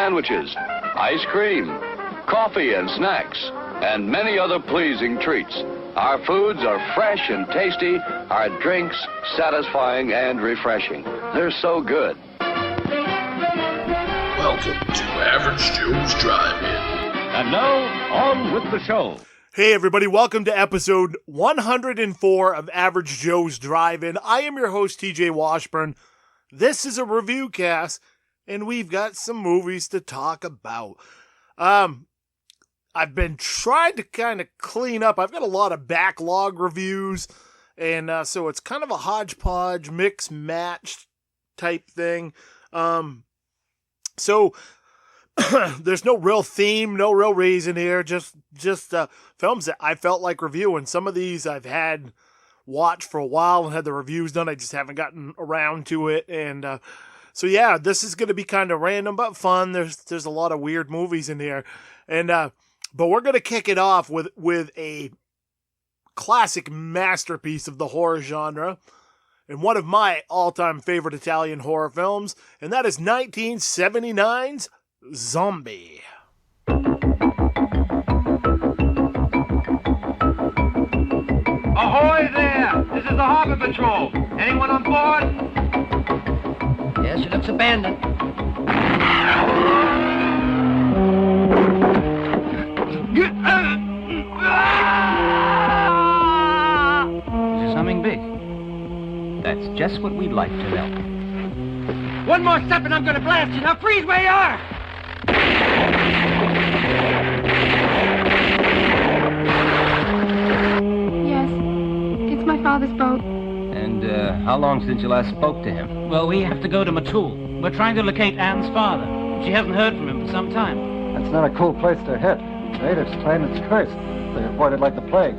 sandwiches, ice cream, coffee and snacks, and many other pleasing treats. Our foods are fresh and tasty, our drinks satisfying and refreshing. They're so good. Welcome to Average Joe's Drive-In. And now, on with the show. Hey everybody, welcome to episode 104 of Average Joe's Drive-In. I am your host, TJ Washburn. This is a Reviewcast, and we've got some movies to talk about. I've been trying to kind of clean up. I've got a lot of backlog reviews, and so it's kind of a hodgepodge, mix-match type thing. So there's no real theme, no real reason here, just films that I felt like reviewing. Some of these I've had watched for a while and had the reviews done. I just haven't gotten around to it. And so yeah, this is going to be kind of random but fun. There's a lot of weird movies in here. And but we're going to kick it off with a classic masterpiece of the horror genre and one of my all-time favorite Italian horror films, and that is 1979's Zombie. Ahoy there! This is the Harbor Patrol. Anyone on board? Yes, it looks abandoned. Is there something big? That's just what we'd like to know. One more step and I'm gonna blast you. Now freeze where you are! Yes, it's my father's boat. And how long since you last spoke to him? Well, we have to go to Matul. We're trying to locate Anne's father. She hasn't heard from him for some time. That's not a cool place to hit. Natives claim it's cursed. They avoid it like the plague.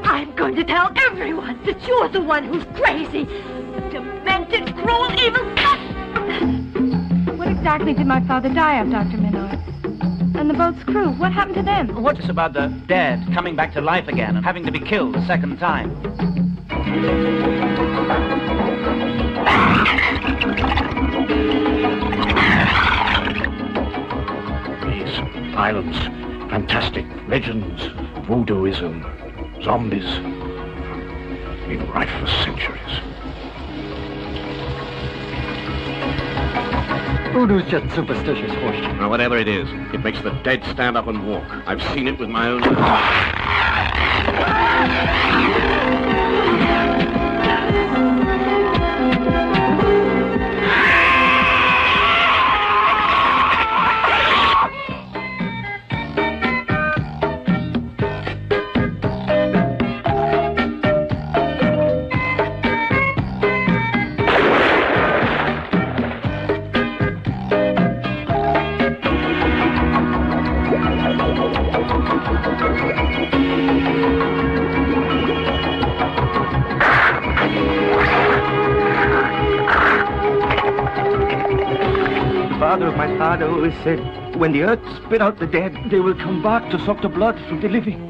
I'm going to tell everyone that you're the one who's crazy. A demented, cruel, evil... What exactly did my father die of, Dr. Minot? And the boat's crew, what happened to them? What's about the dad coming back to life again and having to be killed a second time? These islands, fantastic legends, voodooism, zombies, been rife for centuries. Voodoo's just superstitious horse. Now, whatever it is, it makes the dead stand up and walk. I've seen it with my own eyes. My father always said, when the earth spit out the dead, they will come back to suck the blood from the living.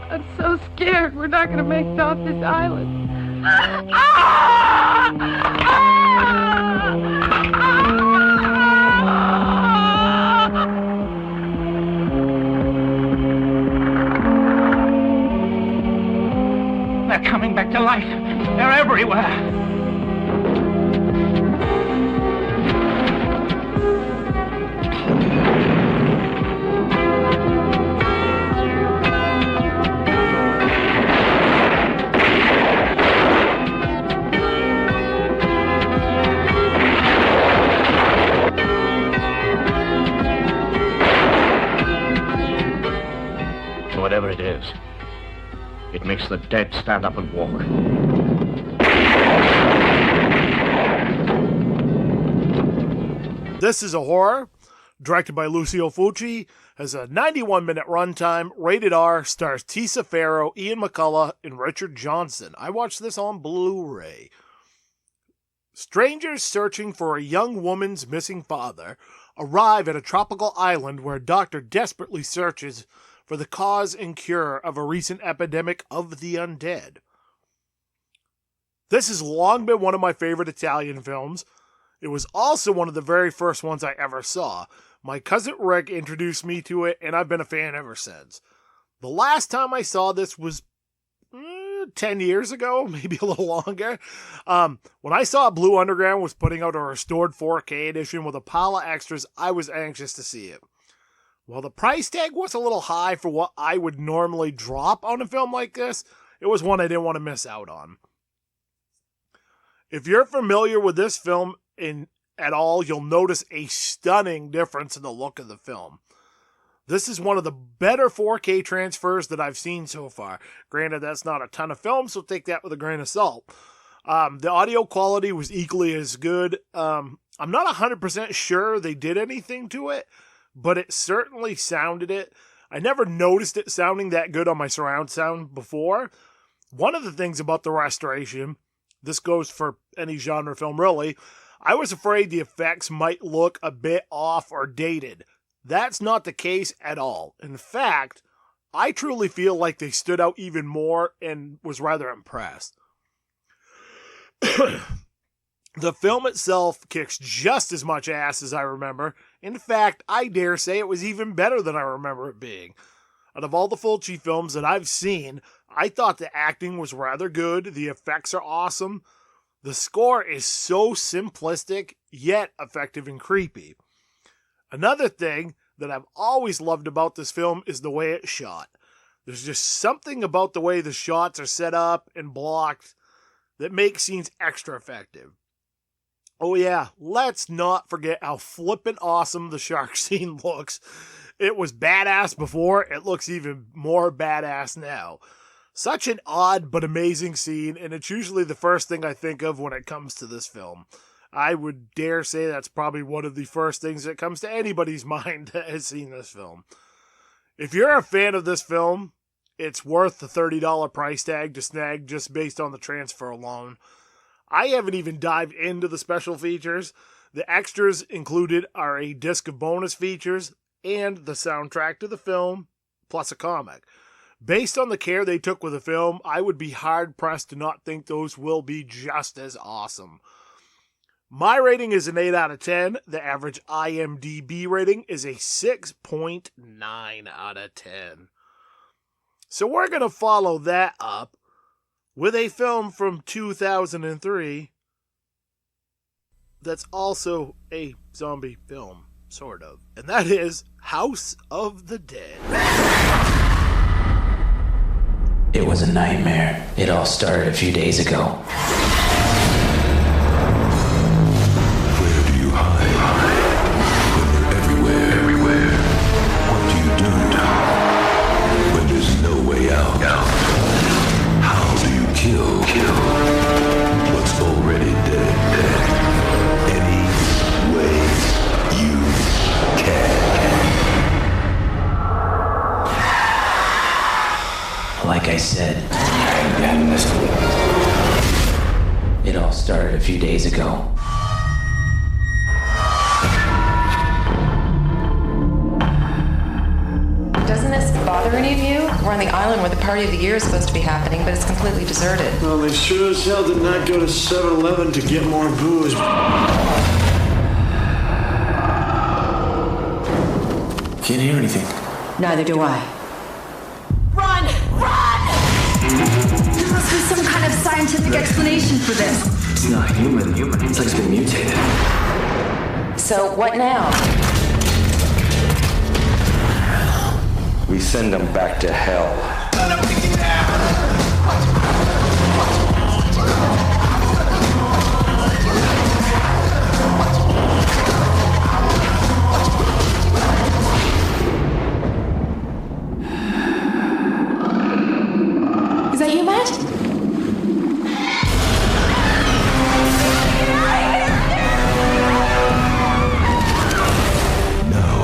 I'm so scared we're not going to make it off this island. They're coming back to life. They're everywhere. Whatever it is, it makes the dead stand up and walk. This is a horror Directed by Lucio Fulci, has a 91-minute runtime, rated R, stars Tisa Farrow, Ian McCullough, and Richard Johnson. I watched this on Blu-ray. Strangers searching for a young woman's missing father arrive at a tropical island where a doctor desperately searches for the cause and cure of a recent epidemic of the undead. This has long been one of my favorite Italian films. It was also one of the very first ones I ever saw. My cousin Rick introduced me to it, and I've been a fan ever since. The last time I saw this was 10 years ago, maybe a little longer. When I saw Blue Underground was putting out a restored 4K edition with a pile of extras, I was anxious to see it. While the price tag was a little high for what I would normally drop on a film like this, it was one I didn't want to miss out on. If you're familiar with this film at all, you'll notice a stunning difference in the look of the film. This is one of the better 4K transfers that I've seen so far. Granted, that's not a ton of film, so take that with a grain of salt. The audio quality was equally as good. I'm not 100% sure they did anything to it, but it certainly sounded it. I never noticed it sounding that good on my surround sound before. One of the things about the restoration, this goes for any genre film really, I was afraid the effects might look a bit off or dated. That's not the case at all. In fact, I truly feel like they stood out even more and was rather impressed. The film itself kicks just as much ass as I remember. In fact, I dare say it was even better than I remember it being. Out of all the Fulci films that I've seen, I thought the acting was rather good, the effects are awesome, the score is so simplistic, yet effective and creepy. Another thing that I've always loved about this film is the way it's shot. There's just something about the way the shots are set up and blocked that makes scenes extra effective. Oh yeah, let's not forget how flippin' awesome the shark scene looks. It was badass before, it looks even more badass now. Such an odd but amazing scene, and it's usually the first thing I think of when it comes to this film. I would dare say that's probably one of the first things that comes to anybody's mind that has seen this film. If you're a fan of this film, it's worth the $30 price tag to snag just based on the transfer alone. I haven't even dived into the special features. The extras included are a disc of bonus features and the soundtrack to the film, plus a comic. Based on the care they took with the film, I would be hard-pressed to not think those will be just as awesome. My rating is an 8 out of 10. The average IMDb rating is a 6.9 out of 10. So we're going to follow that up with a film from 2003 that's also a zombie film, sort of. And that is House of the Dead. It was a nightmare. It all started a few days ago. What's already dead. Any way you can. Like I said, it all started a few days ago. Doesn't this bother any of you? We're on the island where the party of the year is supposed to be happening, but it's completely deserted. Well, they sure as hell did not go to 7-Eleven to get more booze. Can't hear anything. Neither do I. Run! Run! There must be some kind of scientific explanation for this. It's not human. It's like it's been mutated. So, what now? We send them back to hell. Is that you, Matt? Now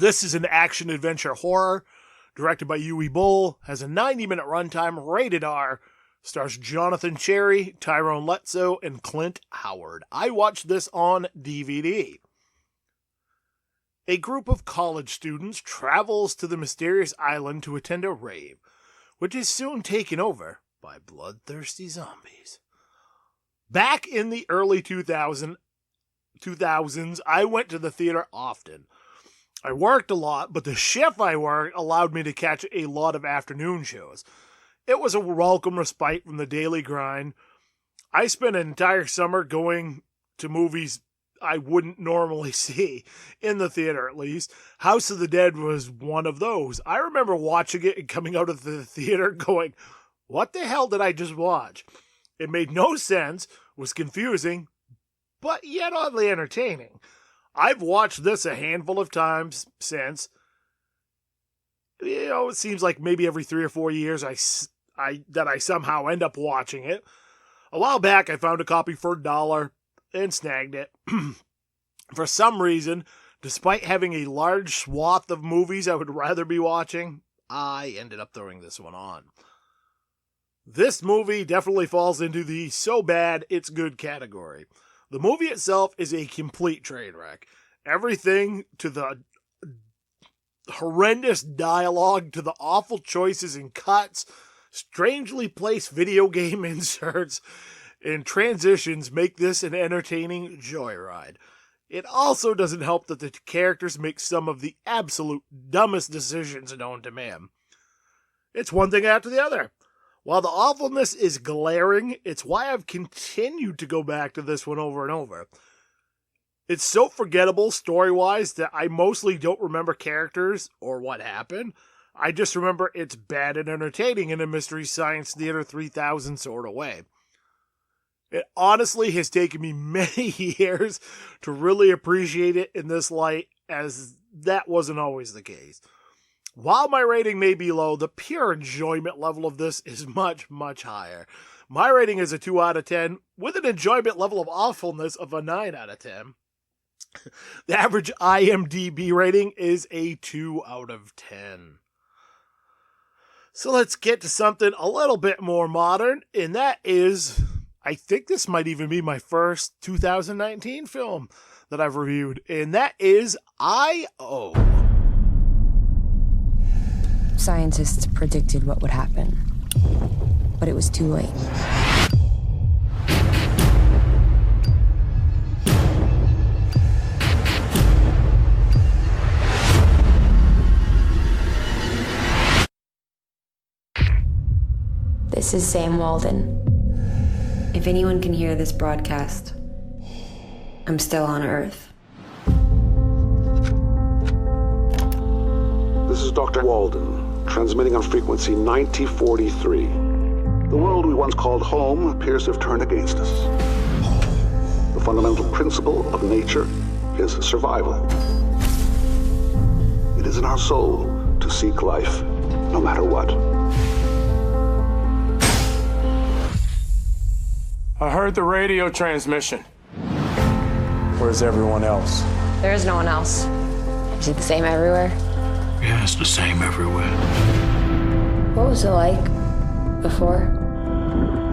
This is an action-adventure horror, directed by Uwe Boll, has a 90-minute runtime, rated R, stars Jonathan Cherry, Tyrone Letzo, and Clint Howard. I watched this on DVD. A group of college students travels to the mysterious island to attend a rave, which is soon taken over by bloodthirsty zombies. Back in the early 2000s, I went to the theater often. I worked a lot, but the shift I worked allowed me to catch a lot of afternoon shows. It was a welcome respite from the daily grind. I spent an entire summer going to movies I wouldn't normally see, in the theater at least. House of the Dead was one of those. I remember watching it and coming out of the theater going, what the hell did I just watch? It made no sense, was confusing, but yet oddly entertaining. I've watched this a handful of times since. It seems like maybe every 3 or 4 years I somehow end up watching it. A while back, I found a copy for $1 and snagged it. For some reason, despite having a large swath of movies I would rather be watching, I ended up throwing this one on. This movie definitely falls into the so bad it's good category. The movie itself is a complete train wreck. Everything to the horrendous dialogue, to the awful choices and cuts, strangely placed video game inserts, and transitions make this an entertaining joyride. It also doesn't help that the characters make some of the absolute dumbest decisions known to man. It's one thing after the other. While the awfulness is glaring, it's why I've continued to go back to this one over and over. It's so forgettable story-wise that I mostly don't remember characters or what happened. I just remember it's bad and entertaining in a Mystery Science Theater 3000 sort of way. It honestly has taken me many years to really appreciate it in this light, as that wasn't always the case. While my rating may be low, the pure enjoyment level of this is much, much higher. My rating is a 2 out of 10, with an enjoyment level of awfulness of a 9 out of 10. The average IMDb rating is a 2 out of 10. So let's get to something a little bit more modern, and that is, I think this might even be my first 2019 film that I've reviewed, and that is I.O. Scientists predicted what would happen, but it was too late. This is Sam Walden. If anyone can hear this broadcast, I'm still on Earth. This is Dr. Walden, transmitting on frequency 9043. The world we once called home appears to have turned against us. The fundamental principle of nature is survival. It is in our soul to seek life, no matter what. I heard the radio transmission. Where's everyone else? There is no one else. Is it the same everywhere? Yeah, it's the same everywhere. What was it like before?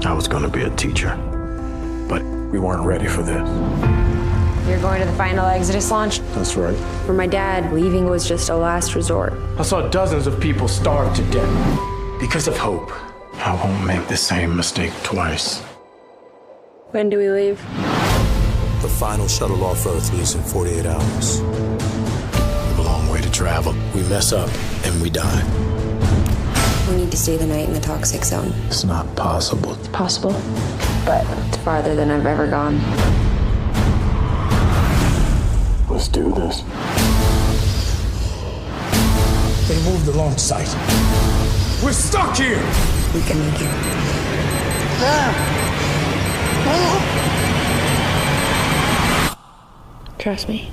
I was gonna be a teacher, but we weren't ready for this. You're going to the final Exodus launch? That's right. For my dad, leaving was just a last resort. I saw dozens of people starve to death. Because of hope, I won't make the same mistake twice. When do we leave? The final shuttle off Earth leaves in 48 hours. We have a long way to travel. We mess up and we die. We need to stay the night in the toxic zone. It's not possible. It's possible, but it's farther than I've ever gone. Let's do this. They moved the launch site. We're stuck here! We can make it. Trust me.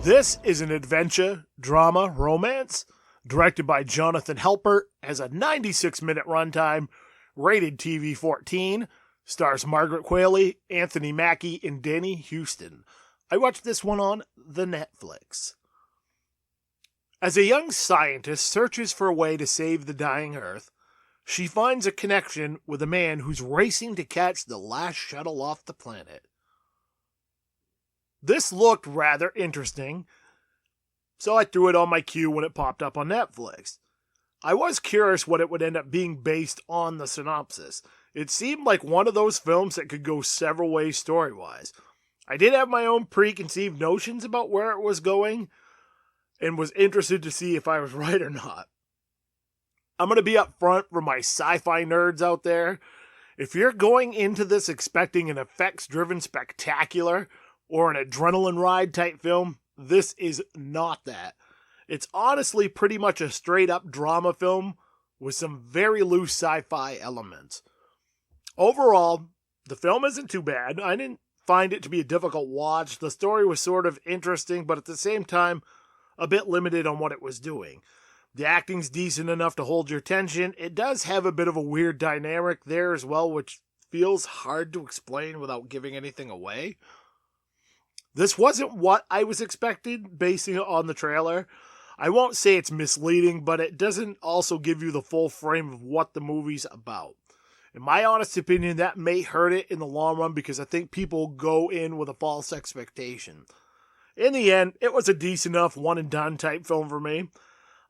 This is an adventure, drama, romance, directed by Jonathan Helpert, has a 96-minute runtime, rated TV 14, Stars Margaret Qualley, Anthony Mackie, and Danny Houston. I watched this one on the Netflix. As a young scientist searches for a way to save the dying Earth, she finds a connection with a man who's racing to catch the last shuttle off the planet. This looked rather interesting, so I threw it on my queue when it popped up on Netflix. I was curious what it would end up being based on the synopsis. It seemed like one of those films that could go several ways story-wise. I did have my own preconceived notions about where it was going, and was interested to see if I was right or not. I'm going to be up front for my sci-fi nerds out there. If you're going into this expecting an effects-driven spectacular or an adrenaline ride type film, this is not that. It's honestly pretty much a straight-up drama film with some very loose sci-fi elements. Overall, the film isn't too bad. I didn't find it to be a difficult watch. The story was sort of interesting, but at the same time, a bit limited on what it was doing. The acting's decent enough to hold your attention. It does have a bit of a weird dynamic there as well, which feels hard to explain without giving anything away. This wasn't what I was expecting, basing it on the trailer. I won't say it's misleading, but it doesn't also give you the full frame of what the movie's about. In my honest opinion, that may hurt it in the long run because I think people go in with a false expectation. In the end, it was a decent enough one-and-done type film for me.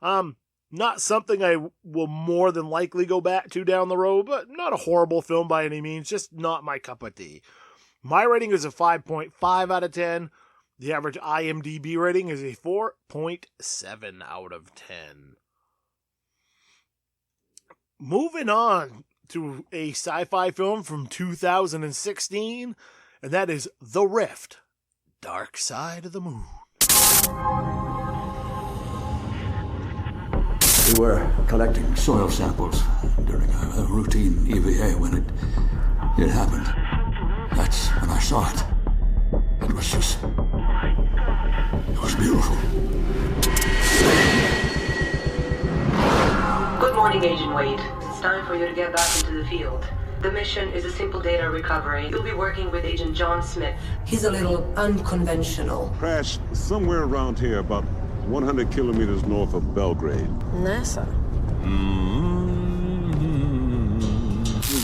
Not something I will more than likely go back to down the road, but not a horrible film by any means, just not my cup of tea. My rating is a 5.5 out of 10. The average IMDb rating is a 4.7 out of 10. Moving on to a sci-fi film from 2016, and that is The Rift, Dark Side of the Moon. We were collecting soil samples during a routine EVA when it happened. That's when I saw it. It was beautiful. Good morning, Agent Wade. It's time for you to get back into the field. The mission is a simple data recovery. You'll be working with Agent John Smith. He's a little unconventional. Crashed somewhere around here, about 100 kilometers north of Belgrade. NASA.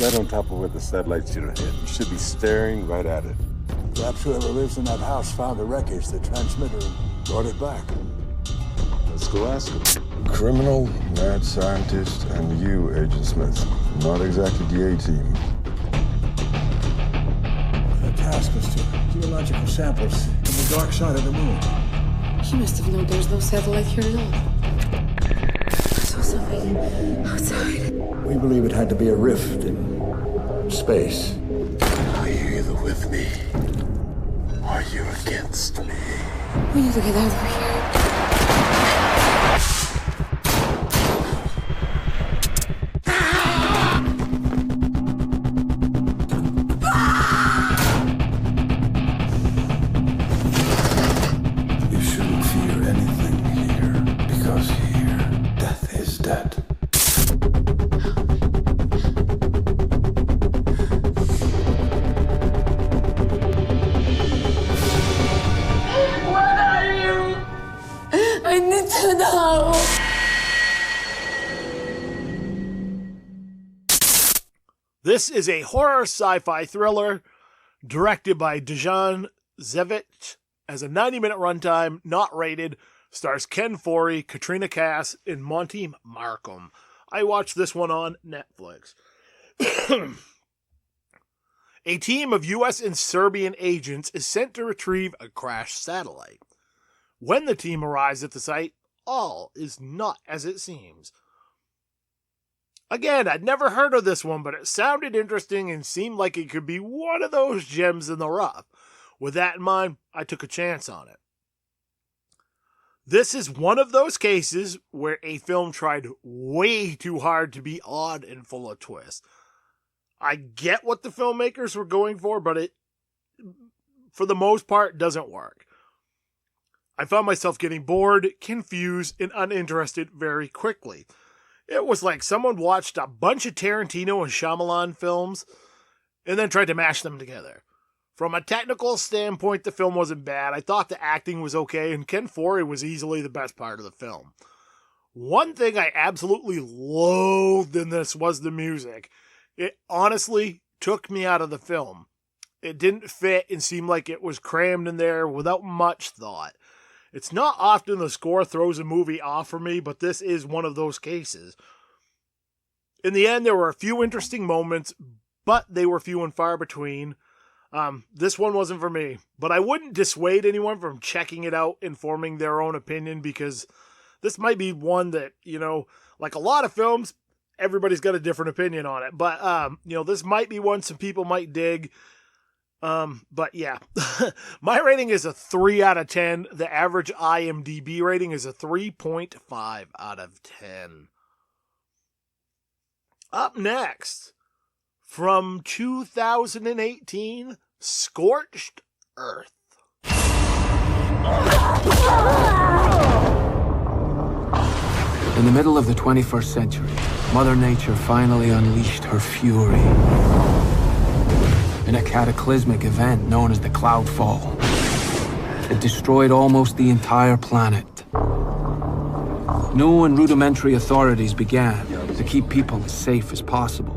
Right on top of where the satellite should have hit. You should be staring right at it. Perhaps whoever lives in that house found the wreckage, the transmitter, and brought it back. Let's go ask him. Criminal, mad scientist, and you, Agent Smith. Not exactly the A-team. The task was to geological samples from the dark side of the moon. He must have known there's no satellite here at all. I saw something outside. We believe it had to be a rift in space. Are you either with me, or are you against me? We need to get out of here. You shouldn't fear anything here, because here, death is dead. I need to know. This is a horror sci-fi thriller directed by Dejan Zevic, has a 90-minute runtime, not rated, stars Ken Foree, Katrina Kass, and Monty Markham. I watched this one on Netflix. A team of U.S. and Serbian agents is sent to retrieve a crashed satellite. When the team arrives at the site, all is not as it seems. Again, I'd never heard of this one, but it sounded interesting and seemed like it could be one of those gems in the rough. With that in mind, I took a chance on it. This is one of those cases where a film tried way too hard to be odd and full of twists. I get what the filmmakers were going for, but it, for the most part, doesn't work. I found myself getting bored, confused, and uninterested very quickly. It was like someone watched a bunch of Tarantino and Shyamalan films and then tried to mash them together. From a technical standpoint, the film wasn't bad. I thought the acting was okay, and Ken Foree was easily the best part of the film. One thing I absolutely loathed in this was the music. It honestly took me out of the film. It didn't fit and seemed like it was crammed in there without much thought. It's not often the score throws a movie off for me, but this is one of those cases. In the end, there were a few interesting moments, but they were few and far between. This one wasn't for me, but I wouldn't dissuade anyone from checking it out and forming their own opinion, because this might be one that, like a lot of films, everybody's got a different opinion on it. But, this might be one some people might dig. But yeah, my rating is a 3 out of 10. The average IMDb rating is a 3.5 out of 10. Up next, from 2018, Scorched Earth. In the middle of the 21st century, Mother Nature finally unleashed her fury in a cataclysmic event known as the Cloudfall. It destroyed almost the entire planet. New and rudimentary authorities began to keep people as safe as possible,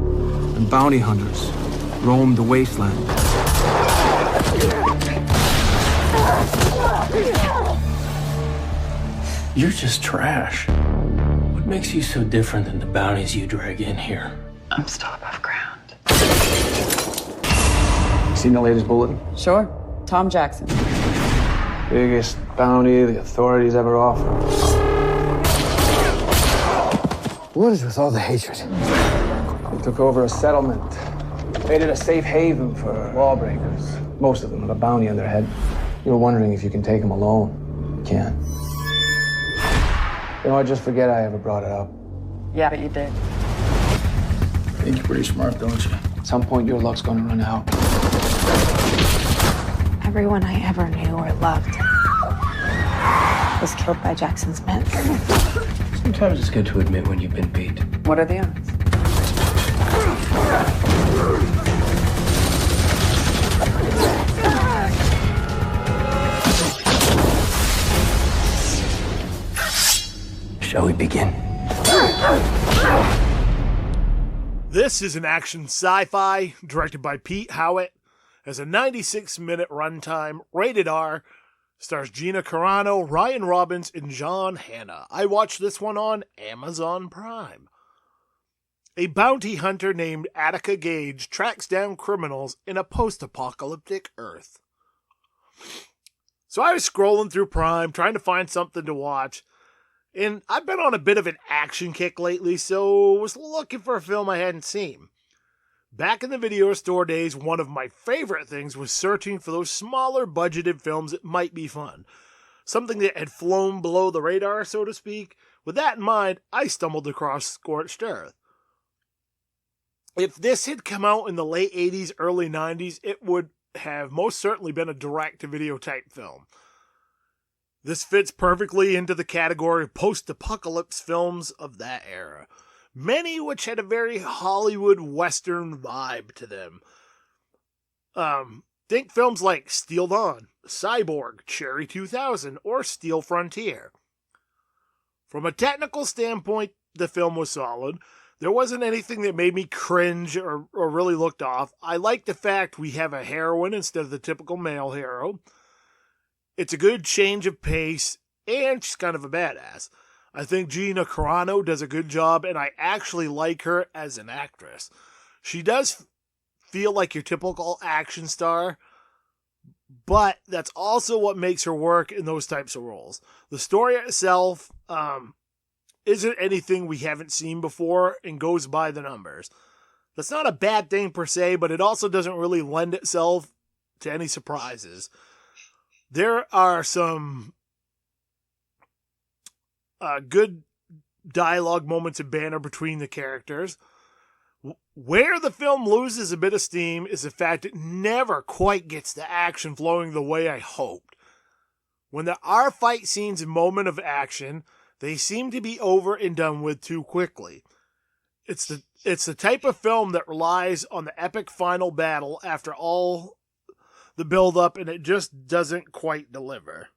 and bounty hunters roamed the wasteland. You're just trash. What makes you so different than the bounties you drag in here? I'm still above ground. Seen the latest bulletin? Sure. Tom Jackson. Biggest bounty the authorities ever offered. What is with all the hatred? They took over a settlement, made it a safe haven for lawbreakers. Most of them have a bounty on their head. You're wondering if you can take them alone. You can't. I just forget I ever brought it up. Yeah, but you did. I think you're pretty smart, don't you? At some point, your luck's gonna run out. Everyone I ever knew or loved was killed by Jackson's men. Sometimes it's good to admit when you've been beat. What are the odds? Shall we begin? This is an action sci-fi directed by Pete Howitt, has a 96-minute runtime, rated R, stars Gina Carano, Ryan Robbins, and John Hannah. I watched this one on Amazon Prime. A bounty hunter named Attica Gage tracks down criminals in a post-apocalyptic Earth. So I was scrolling through Prime, trying to find something to watch, and I've been on a bit of an action kick lately, so was looking for a film I hadn't seen. Back in the video store days, one of my favorite things was searching for those smaller budgeted films that might be fun. Something that had flown below the radar, so to speak. With that in mind, I stumbled across Scorched Earth. If this had come out in the late 80s, early 90s, it would have most certainly been a direct-to-video type film. This fits perfectly into the category of post-apocalypse films of that era, many which had a very Hollywood Western vibe to them. Think films like Steel Dawn, Cyborg, Cherry 2000, or Steel Frontier. From a technical standpoint, the film was solid. There wasn't anything that made me cringe or really looked off. I like the fact we have a heroine instead of the typical male hero. It's a good change of pace, and she's kind of a badass. I think Gina Carano does a good job, and I actually like her as an actress. She does feel like your typical action star, but that's also what makes her work in those types of roles. The story itself isn't anything we haven't seen before and goes by the numbers. That's not a bad thing per se, but it also doesn't really lend itself to any surprises. There are some good dialogue moments of banter between the characters. Where the film loses a bit of steam is the fact it never quite gets the action flowing the way I hoped. When there are fight scenes and moments of action, they seem to be over and done with too quickly. It's the type of film that relies on the epic final battle after all the build-up, and it just doesn't quite deliver.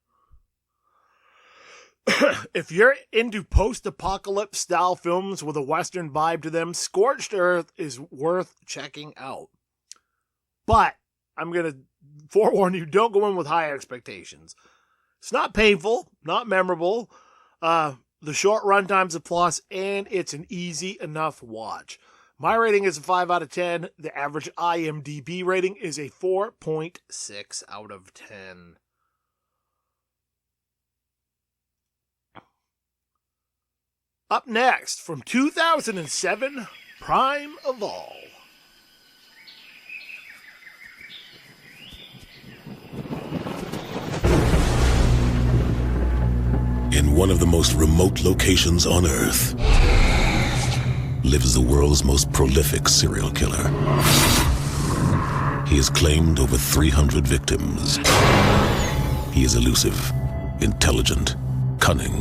If you're into post-apocalypse style films with a Western vibe to them, Scorched Earth is worth checking out. But I'm going to forewarn you, don't go in with high expectations. It's not painful, not memorable. The short runtime's a plus, and it's an easy enough watch. My rating is a 5 out of 10. The average IMDb rating is a 4.6 out of 10. Up next, from 2007, Primeval. In one of the most remote locations on Earth lives the world's most prolific serial killer. He has claimed over 300 victims. He is elusive, intelligent, cunning.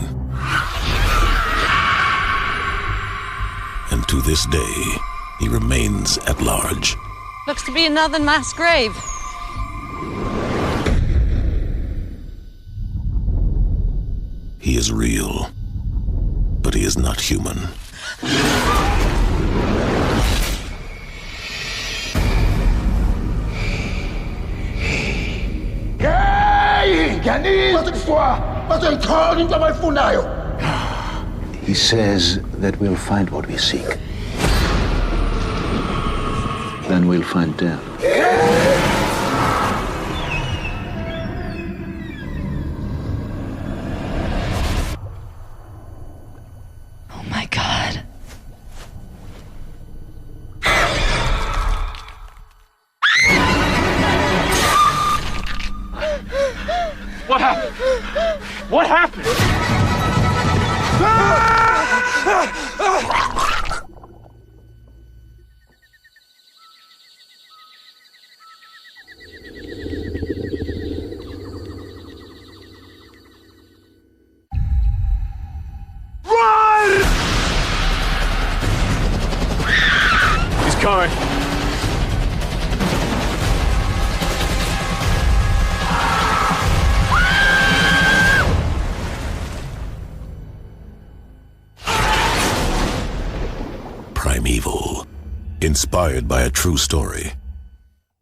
And to this day, he remains at large. Looks to be another mass grave. He is real, but he is not human. He says that we'll find what we seek. Then we'll find death. Oh my God. What happened? What happened? Run! He's coming. Primeval, inspired by a true story.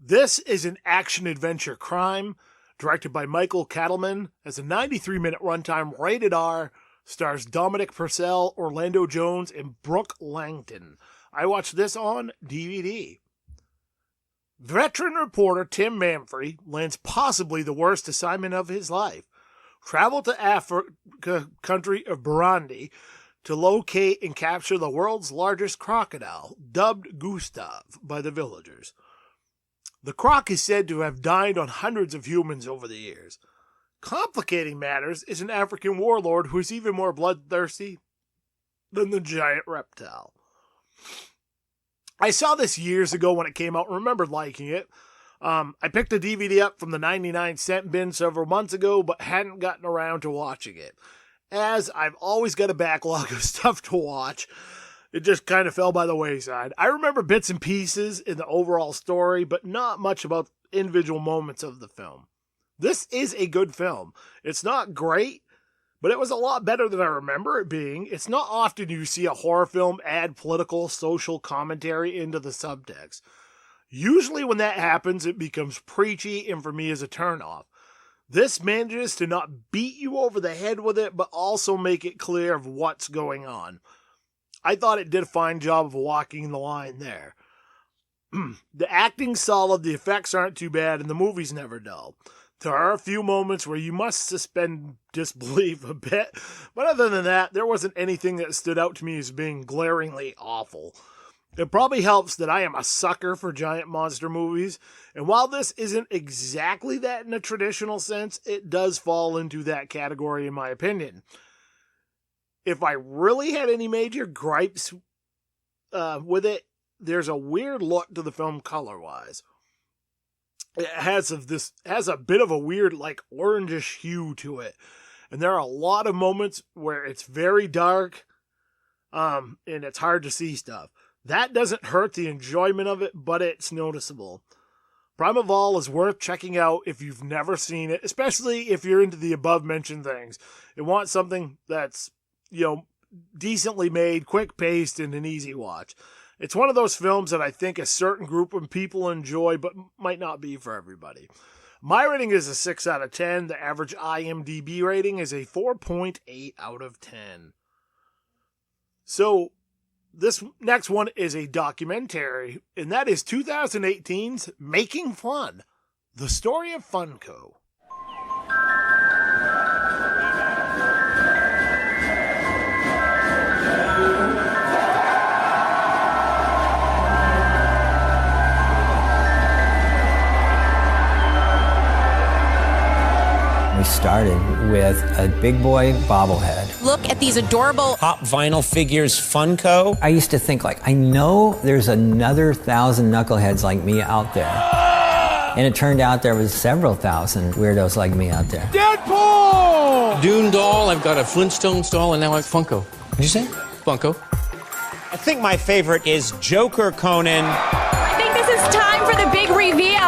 This is an action-adventure crime, directed by Michael Cattleman, has a 93-minute runtime, rated R, stars Dominic Purcell, Orlando Jones, and Brooke Langton. I watched this on DVD. Veteran reporter Tim Manfrey lands possibly the worst assignment of his life. Travel to Africa country of Burundi to locate and capture the world's largest crocodile, dubbed Gustav by the villagers. The croc is said to have dined on hundreds of humans over the years. Complicating matters is an African warlord who is even more bloodthirsty than the giant reptile. I saw this years ago when it came out and remembered liking it. I picked the DVD up from the 99-cent bin several months ago, but hadn't gotten around to watching it. As I've always got a backlog of stuff to watch, it just kind of fell by the wayside. I remember bits and pieces in the overall story, but not much about individual moments of the film. This is a good film. It's not great, but it was a lot better than I remember it being. It's not often you see a horror film add political, social commentary into the subtext. Usually when that happens, it becomes preachy and for me is a turnoff. This manages to not beat you over the head with it, but also make it clear of what's going on. I thought it did a fine job of walking the line there. The acting's solid, the effects aren't too bad, and the movie's never dull. There are a few moments where you must suspend disbelief a bit, but other than that, there wasn't anything that stood out to me as being glaringly awful. It probably helps that I am a sucker for giant monster movies, and while this isn't exactly that in a traditional sense, it does fall into that category in my opinion. If I really had any major gripes with it, there's a weird look to the film color-wise. It has a bit of a weird, like, orangish hue to it, and there are a lot of moments where it's very dark, and it's hard to see stuff. That doesn't hurt the enjoyment of it, but it's noticeable. Primeval is worth checking out if you've never seen it, especially if you're into the above-mentioned things. It wants something that's, decently made, quick-paced, and an easy watch. It's one of those films that I think a certain group of people enjoy, but might not be for everybody. My rating is a 6 out of 10. The average IMDb rating is a 4.8 out of 10. So, this next one is a documentary, and that is 2018's Making Fun, the story of FUNKO. We started with a big boy bobblehead. Look at these adorable Pop vinyl figures, FUNKO. I used to think, I know there's another 1,000 knuckleheads like me out there. And it turned out there was several thousand weirdos like me out there. Deadpool! Dune doll, I've got a Flintstones doll, and now I have FUNKO. What'd you say? FUNKO. I think my favorite is Joker Conan. I think this is time for the big reveal.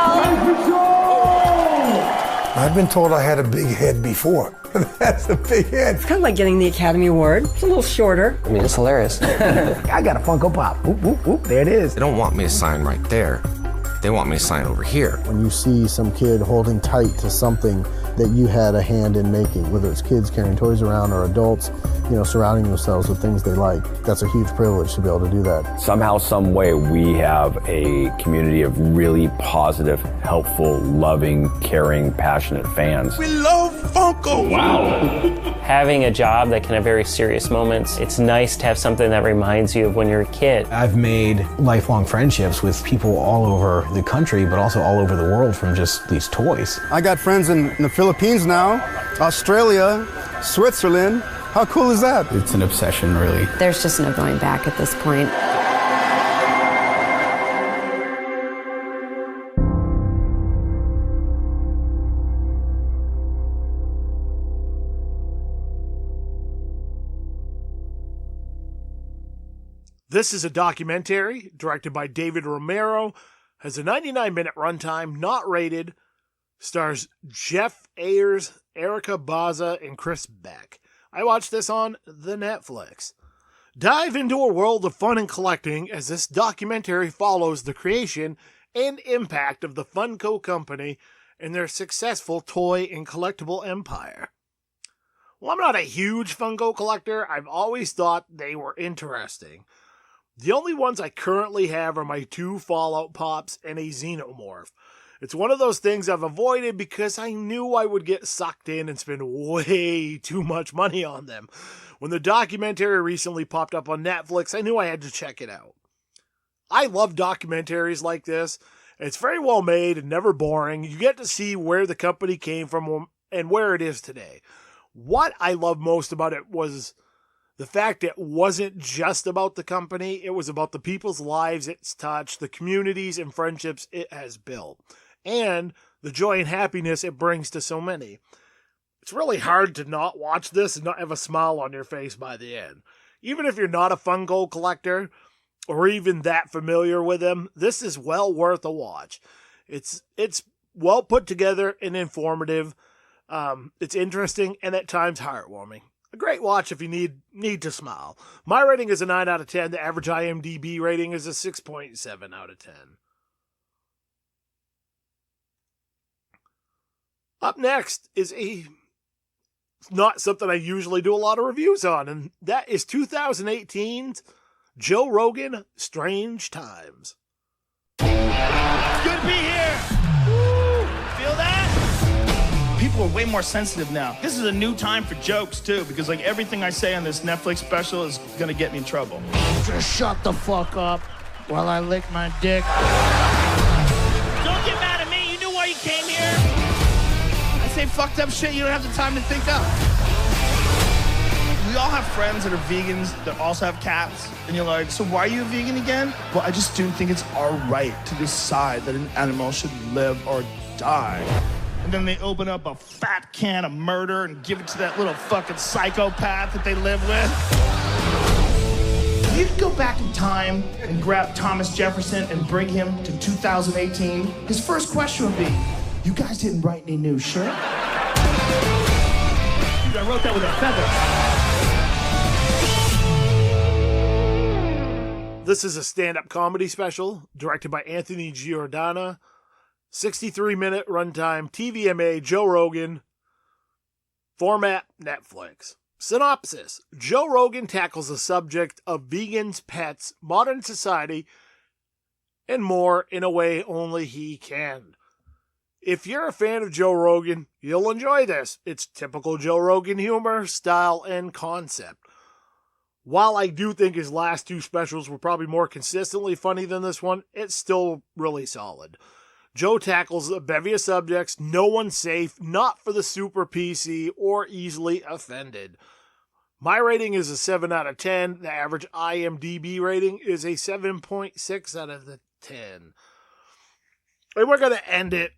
I've been told I had a big head before. That's a big head. It's kind of like getting the Academy Award. It's a little shorter. I mean, it's hilarious. I got a Funko Pop. Whoop, whoop, whoop. There it is. They don't want me to sign right there. They want me to sign over here. When you see some kid holding tight to something that you had a hand in making, whether it's kids carrying toys around or adults, surrounding themselves with things they like, that's a huge privilege to be able to do that. Somehow, some way, we have a community of really positive, helpful, loving, caring, passionate fans. We love FUNKO! Wow. Having a job that can have very serious moments, it's nice to have something that reminds you of when you're a kid. I've made lifelong friendships with people all over the country, but also all over the world from just these toys. I got friends in the Philippines now, Australia, Switzerland. How cool is that? It's an obsession, really. There's just no going back at this point. This is a documentary directed by David Romero, has a 99-minute runtime, not rated, stars Jeff Ayers, Erica Baza, and Chris Beck. I watched this on the Netflix. Dive into a world of fun and collecting as this documentary follows the creation and impact of the FUNKO company and their successful toy and collectible empire. Well, I'm not a huge FUNKO collector. I've always thought they were interesting. The only ones I currently have are my 2 Fallout Pops and a Xenomorph. It's one of those things I've avoided because I knew I would get sucked in and spend way too much money on them. When the documentary recently popped up on Netflix, I knew I had to check it out. I love documentaries like this. It's very well made and never boring. You get to see where the company came from and where it is today. What I love most about it was the fact it wasn't just about the company, it was about the people's lives it's touched, the communities and friendships it has built, and the joy and happiness it brings to so many. It's really hard to not watch this and not have a smile on your face by the end. Even if you're not a FUNKO collector, or even that familiar with them, this is well worth a watch. It's well put together and informative. It's interesting and at times heartwarming. A great watch if you need to smile. My rating is a 9 out of 10. The average IMDb rating is a 6.7 out of 10. Up next is not something I usually do a lot of reviews on, and that is 2018's Joe Rogan, Strange Times. Good to be here. Woo! Feel that? People are way more sensitive now. This is a new time for jokes, too, because everything I say on this Netflix special is gonna get me in trouble. Just shut the fuck up while I lick my dick. Don't get mad at me. You knew why you came here. I say fucked up shit you don't have the time to think of. We all have friends that are vegans that also have cats, and you're like, so why are you a vegan again? Well, I just do think it's our right to decide that an animal should live or die. And then they open up a fat can of murder and give it to that little fucking psychopath that they live with. If you could go back in time and grab Thomas Jefferson and bring him to 2018, his first question would be, you guys didn't write any new shit? Dude, I wrote that with a feather. This is a stand-up comedy special directed by Anthony Giordana. 63-minute runtime, TVMA, Joe Rogan. Format, Netflix. Synopsis. Joe Rogan tackles the subject of vegans, pets, modern society, and more in a way only he can. If you're a fan of Joe Rogan, you'll enjoy this. It's typical Joe Rogan humor, style, and concept. While I do think his last two specials were probably more consistently funny than this one, it's still really solid. Joe tackles a bevy of subjects, no one's safe, not for the super PC or easily offended. My rating is a 7 out of 10. The average IMDb rating is a 7.6 out of 10. And we're going to end it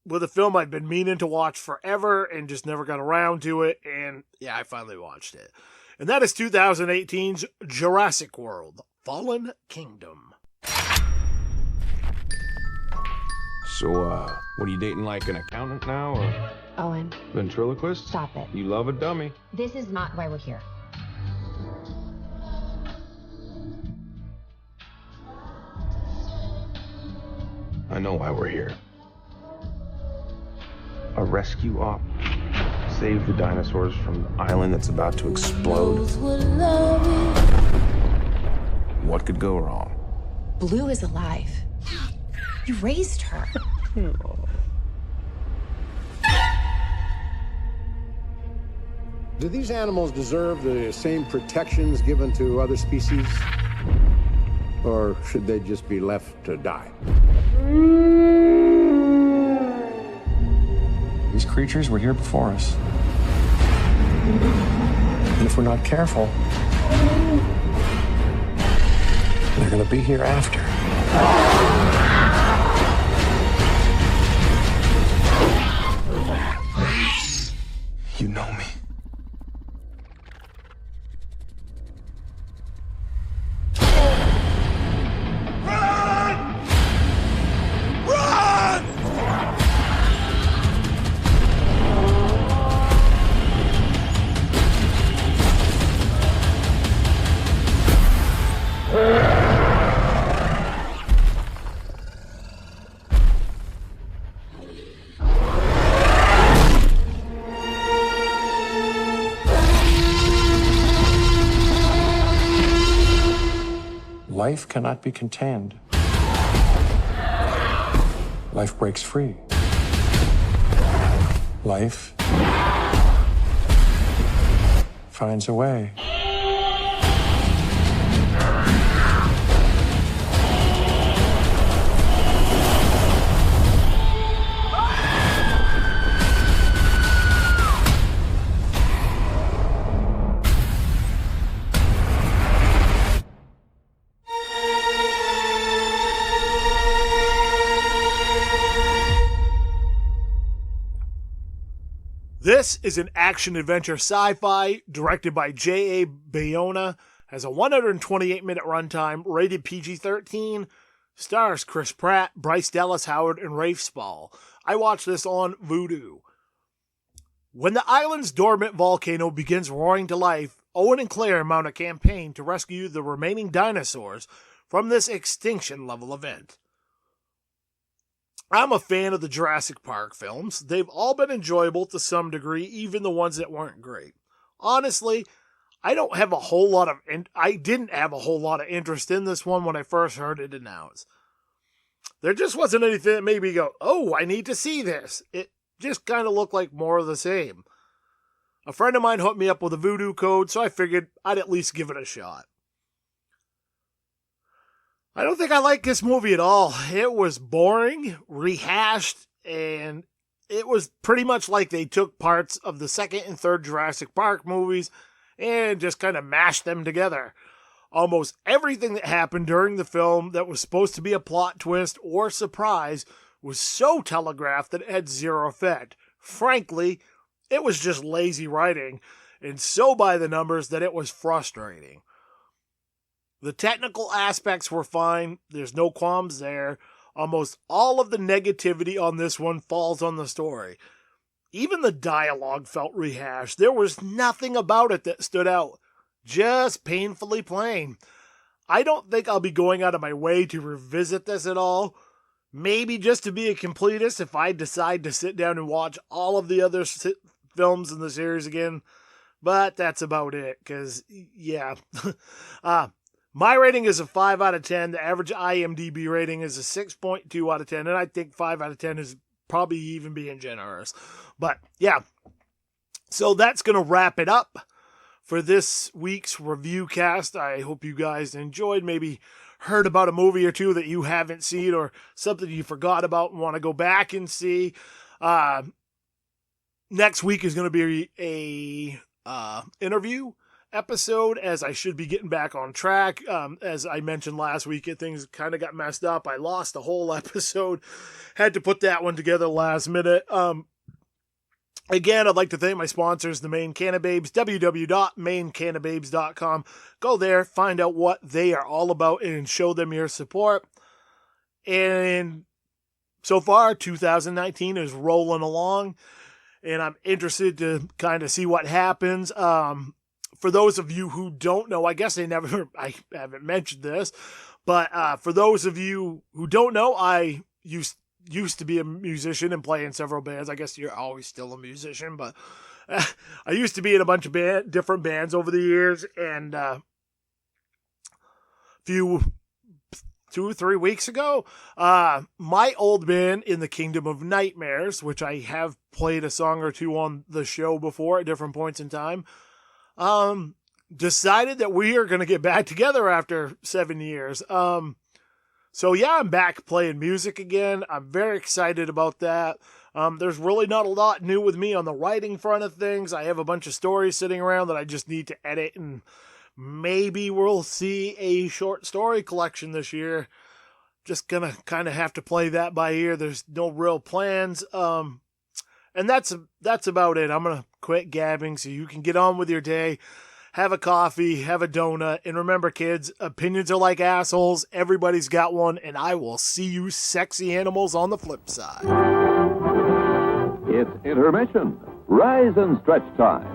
with a film I've been meaning to watch forever and just never got around to it. And yeah, I finally watched it. And that is 2018's Jurassic World, Fallen Kingdom. So, what are you dating, like an accountant now, or Owen, ventriloquist? stop it. You love a dummy. This is not why we're here. I know why we're here. A rescue op. Save the dinosaurs from an island that's about to explode. What could go wrong? Blue is alive. You raised her. Do these animals deserve the same protections given to other species? Or should they just be left to die? These creatures were here before us. And if we're not careful, they're gonna be here after. You know me. Life cannot be contained. Life breaks free. Life finds a way. This is an action-adventure sci-fi directed by J.A. Bayona, has a 128-minute runtime, rated PG-13, stars Chris Pratt, Bryce Dallas Howard, and Rafe Spall. I watched this on Vudu. When the island's dormant volcano begins roaring to life, Owen and Claire mount a campaign to rescue the remaining dinosaurs from this extinction-level event. I'm a fan of the Jurassic Park films. They've all been enjoyable to some degree, even the ones that weren't great. Honestly, I didn't have a whole lot of interest in this one when I first heard it announced. There just wasn't anything that made me go, oh, I need to see this. It just kind of looked like more of the same. A friend of mine hooked me up with a Vudu code, so I figured I'd at least give it a shot. I don't think I like this movie at all. It was boring, rehashed, and it was pretty much like they took parts of the second and third Jurassic Park movies and just kind of mashed them together. Almost everything that happened during the film that was supposed to be a plot twist or surprise was so telegraphed that it had zero effect. Frankly, it was just lazy writing and so by the numbers that it was frustrating. The technical aspects were fine. There's no qualms there. Almost all of the negativity on this one falls on the story. Even the dialogue felt rehashed. There was nothing about it that stood out. Just painfully plain. I don't think I'll be going out of my way to revisit this at all. Maybe just to be a completist if I decide to sit down and watch all of the other films in the series again. But that's about it, because, yeah. My rating is a 5 out of 10. The average IMDb rating is a 6.2 out of 10. And I think 5 out of 10 is probably even being generous. But, yeah. So that's going to wrap it up for this week's Reviewcast. I hope you guys enjoyed, maybe heard about a movie or two that you haven't seen or something you forgot about and want to go back and see. Next week is going to be a interview episode, as I should be getting back on track. As I mentioned last week, things kind of got messed up. I lost a whole episode. Had to put that one together last minute. Again, I'd like to thank my sponsors, the Maine Cannababes, www.mainecannababes.com. Go there, find out what they are all about, and show them your support. And so far, 2019 is rolling along, and I'm interested to kind of see what happens. For those of you who don't know, I haven't mentioned this, but for those of you who don't know, I used to be a musician and play in several bands. I guess you're always still a musician, but I used to be in a bunch of different bands over the years, and 2 or 3 weeks ago, my old band in the Kingdom of Nightmares, which I have played a song or two on the show before at different points in time, decided that we are going to get back together after 7 years. So yeah, I'm back playing music again. I'm very excited about that. There's really not a lot new with me on the writing front of things. I have a bunch of stories sitting around that I just need to edit, and maybe we'll see a short story collection this year. Just gonna kind of have to play that by ear. There's no real plans. And that's about it. I'm gonna quit gabbing so you can get on with your day. Have a coffee, have a donut, and remember, kids, opinions are like assholes. Everybody's got one, and I will see you sexy animals on the flip side. It's intermission. Rise and stretch time.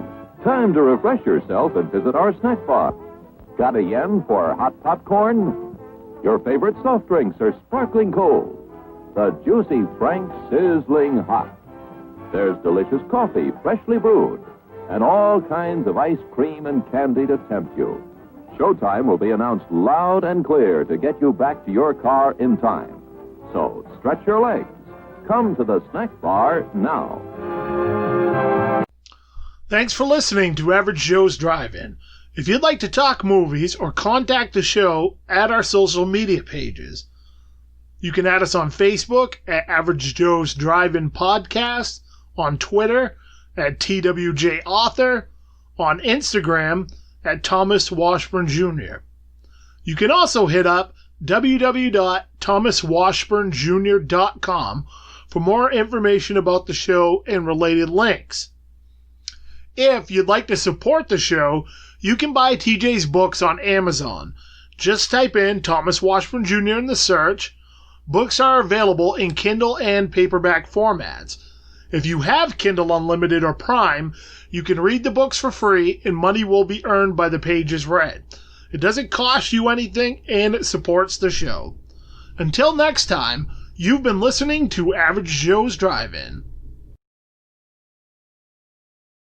Time to refresh yourself and visit our snack bar. Got a yen for hot popcorn? Your favorite soft drinks are sparkling cold. The juicy Frank sizzling hot. There's delicious coffee, freshly brewed, and all kinds of ice cream and candy to tempt you. Showtime will be announced loud and clear to get you back to your car in time. So stretch your legs. Come to the snack bar now. Thanks for listening to Average Joe's Drive-In. If you'd like to talk movies or contact the show, add our social media pages. You can add us on Facebook at Average Joe's Drive-In Podcast, on Twitter at TWJ Author, on Instagram at Thomas Washburn Jr. You can also hit up www.thomaswashburnjr.com for more information about the show and related links. If you'd like to support the show, you can buy TJ's books on Amazon. Just type in Thomas Washburn Jr. in the search. Books are available in Kindle and paperback formats. If you have Kindle Unlimited or Prime, you can read the books for free and money will be earned by the pages read. It doesn't cost you anything and it supports the show. Until next time, you've been listening to Average Joe's Drive-In.